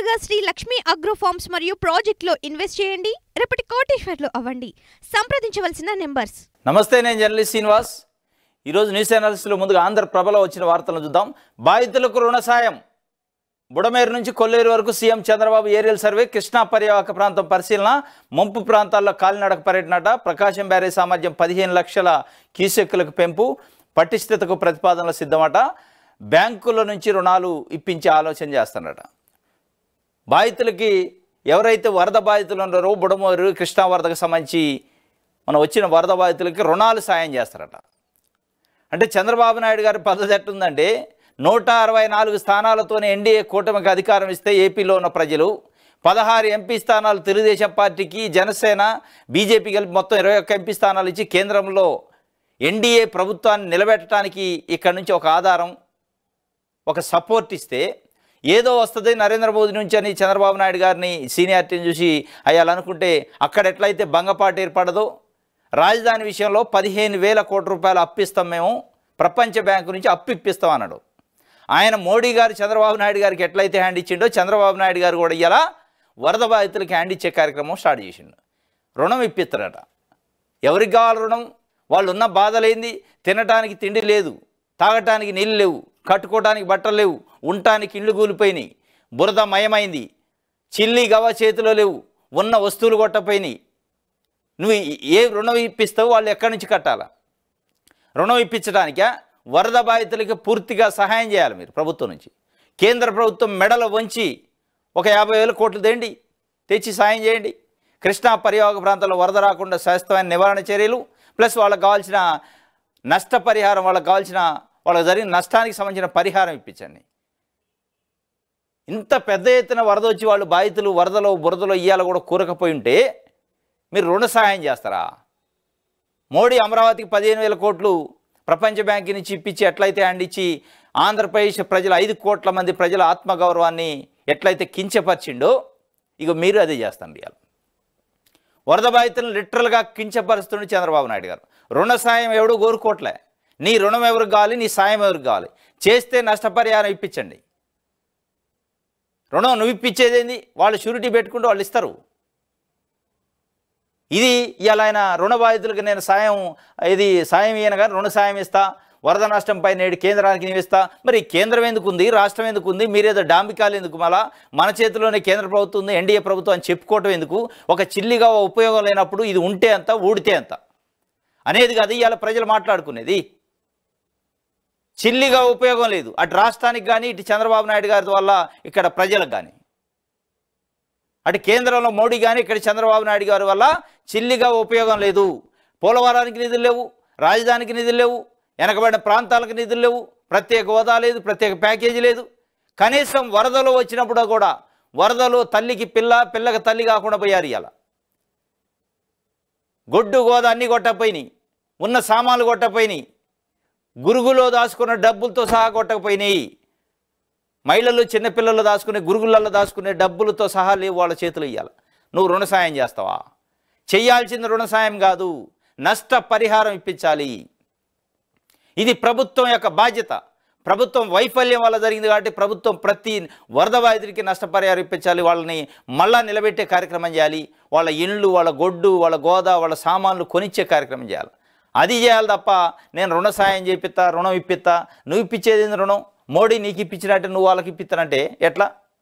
నేరుగా Shri Lakshmi agro forms మరియు ప్రాజెక్టులో ఇన్వెస్ట్ చేయండి. రేపటి కోటీశ్వర్లు అవ్వండి. సంప్రదించవలసిన నెంబర్స్. నమస్తే, నేను జర్నలిస్ట్ శ్రీనివాస్. ఈరోజు న్యూస్ అనాలిసిస్లో ముందుగా ఆంధ్రప్రభలో వచ్చిన వార్తలను చూద్దాం. బాధితులకు రుణ సాయం. బుడమేరు నుంచి కొల్లేరు వరకు CM Chandrababu aerial survey. Krishna పర్యావరణ ప్రాంతం పరిశీలన. ముంపు ప్రాంతాల్లో కాలినడక పర్యటనట. ప్రకాశం బ్యారేజ్ సామర్థ్యం 15 లక్షల క్యూసెక్కులకు పెంపు. పటిష్టతకు ప్రతిపాదనలు సిద్ధమట. బ్యాంకుల నుంచి రుణాలు ఇప్పించే ఆలోచన చేస్తారట. బాధితులకి ఎవరైతే వరద బాధితులు ఉన్నారో బుడమేరు కృష్ణా వరదకు సంబంధించి వచ్చిన వరద బాధితులకి రుణాలు సాయం చేస్తారట. అంటే చంద్రబాబు నాయుడు గారి పద్ధతి ఎట్టుందంటే 164 స్థానాలతోనే ఎన్డీఏ కూటమికి అధికారం ఇస్తే ఏపీలో ఉన్న ప్రజలు 16 ఎంపీ స్థానాలు తెలుగుదేశం పార్టీకి, జనసేన, బీజేపీ కలిపి మొత్తం 21 ఎంపీ స్థానాలు ఇచ్చి కేంద్రంలో ఎన్డీఏ ప్రభుత్వాన్ని నిలబెట్టడానికి ఇక్కడ నుంచి ఒక ఆధారం, ఒక సపోర్ట్ ఇస్తే ఏదో వస్తుంది నరేంద్ర మోదీ నుంచి అని చంద్రబాబు నాయుడు గారిని సీనియారిటీని చూసి అయ్యాలనుకుంటే అక్కడ ఎట్లయితే భంగపాటు ఏర్పడదో రాజధాని విషయంలో 15,000 కోట్ల రూపాయలు అప్పిస్తాం, మేము ప్రపంచ బ్యాంకు నుంచి అప్పు ఇప్పిస్తాం అన్నాడు. ఆయన మోడీ గారు చంద్రబాబు నాయుడు గారికి ఎట్లయితే హ్యాండ్ ఇచ్చిండో చంద్రబాబు నాయుడు గారు కూడా ఇలా వరద బాధితులకి హ్యాండ్ ఇచ్చే కార్యక్రమం స్టార్ట్ చేసిండు. రుణం ఇప్పిస్తారట. ఎవరికి కావాలి రుణం? వాళ్ళు ఉన్న బాధలేంది? తినటానికి తిండి లేదు, తాగటానికి నీళ్ళు లేవు, కట్టుకోవడానికి బట్టలు లేవు, ఉండటానికి ఇళ్ళు కూలిపోయినాయి, బురద మయమైంది, చిల్లి గవ చేతిలో లేవు, ఉన్న వస్తువులు కొట్టపోయినాయి. నువ్వు ఏ రుణం ఇప్పిస్తావు? వాళ్ళు ఎక్కడి నుంచి కట్టాలా? రుణం ఇప్పించడానికా? వరద బాధితులకి పూర్తిగా సహాయం చేయాలి మీరు ప్రభుత్వం నుంచి. కేంద్ర ప్రభుత్వం మెడలు వంచి ఒక 50,000 కోట్లు తెచ్చి సాయం చేయండి. కృష్ణా పర్యావరణ ప్రాంతాల్లో వరద రాకుండా శాశ్వతమైన నివారణ చర్యలు ప్లస్ వాళ్ళకి కావాల్సిన నష్టపరిహారం, వాళ్ళకి జరిగిన నష్టానికి సంబంధించిన పరిహారం ఇప్పించండి. ఇంత పెద్ద ఎత్తున వరద వచ్చి వాళ్ళు బాధితులు వరదలో బురదలో ఇయ్యాల కూడా కూరకపోయి ఉంటే మీరు రుణ సహాయం చేస్తారా? మోడీ అమరావతికి 15,000 కోట్లు ప్రపంచ బ్యాంకు నుంచి ఇప్పించి ఎట్లయితే హ్యాండ్ ఇచ్చి ఆంధ్రప్రదేశ్ ప్రజల 5 కోట్ల మంది ప్రజల ఆత్మగౌరవాన్ని ఎట్లయితే కించపరిచిండో ఇక మీరు అదే చేస్తాను. ఇవాళ వరద బాధితులను లిటరల్గా కించపరుస్తుండే చంద్రబాబు నాయుడు గారు. రుణ సాయం ఎవడు కోరుకోవట్లే. నీ రుణం ఎవరికి కావాలి, నీ సాయం ఎవరికి కావాలి? చేస్తే నష్టపరిహారం ఇప్పించండి. రుణం నువ్వు ఇప్పించేదేంది? వాళ్ళు షూరిటీ పెట్టుకుంటూ వాళ్ళు ఇస్తారు. ఇది ఇవాళ ఆయన రుణ బాధితులకు నేను సాయం ఇయ్యను కానీ రుణ సాయం ఇస్తా, వరద నష్టంపై నేడు కేంద్రానికి నేను ఇస్తా. మరి కేంద్రం ఎందుకు ఉంది, రాష్ట్రం ఎందుకు ఉంది? మీరేదో డాంబికాలు ఎందుకు? మళ్ళా మన చేతిలోనే కేంద్ర ప్రభుత్వం ఉంది, ఎన్డీఏ ప్రభుత్వం అని చెప్పుకోవటం ఎందుకు? ఒక చిల్లిగా ఉపయోగం లేనప్పుడు ఇది ఉంటే అంత ఊడితే అంత అనేది కాదు ఇవాళ ప్రజలు మాట్లాడుకునేది. చిల్లిగా ఉపయోగం లేదు అటు రాష్ట్రానికి కానీ, ఇటు చంద్రబాబు నాయుడు గారి వల్ల ఇక్కడ ప్రజలకు కానీ, అటు కేంద్రంలో మోడీ కానీ ఇక్కడ చంద్రబాబు నాయుడు గారి వల్ల చిల్లిగా ఉపయోగం లేదు. పోలవరానికి నిధులు లేవు, రాజధానికి నిధులు లేవు, వెనకబడిన ప్రాంతాలకు నిధులు లేవు, ప్రత్యేక హోదా లేదు, ప్రత్యేక ప్యాకేజీ లేదు. కనీసం వరదలు వచ్చినప్పుడు కూడా వరదలు తల్లికి పిల్లకి తల్లి కాకుండా పోయారు. ఇవాళ గొడ్డు గోద అన్నీ కొట్టకపోయినాయి, ఉన్న సామాన్లు కొట్టకపోయినాయి, గురుగులో దాచుకున్న డబ్బులతో సహా కొట్టకపోయినాయి. మహిళలు చిన్నపిల్లలు దాచుకునే గురుగులలో దాచుకునే డబ్బులతో సహా లేవు వాళ్ళ చేతులు. ఇవ్వాలి. నువ్వు రుణ సాయం చేస్తావా? చెయ్యాల్సిన రుణ సాయం కాదు, నష్ట పరిహారం ఇప్పించాలి. ఇది ప్రభుత్వం యొక్క బాధ్యత. ప్రభుత్వం వైఫల్యం వల్ల జరిగింది కాబట్టి ప్రభుత్వం ప్రతి వరద బాధితుడికి నష్టపరిహారం ఇప్పించాలి. వాళ్ళని మళ్ళా నిలబెట్టే కార్యక్రమం చేయాలి. వాళ్ళ ఇండ్లు, వాళ్ళ గొడ్డు, వాళ్ళ గోద, వాళ్ళ సామాన్లు కొనిచ్చే కార్యక్రమం చేయాలి. అది చేయాలి తప్ప నేను రుణ సాయం చేపిస్తా, రుణం ఇప్పిస్తా, నువ్వు ఇప్పించేది రుణం? మోడీ నీకు ఇప్పించినట్టు నువ్వు వాళ్ళకి ఇప్పిస్తానంటే ఎట్లా?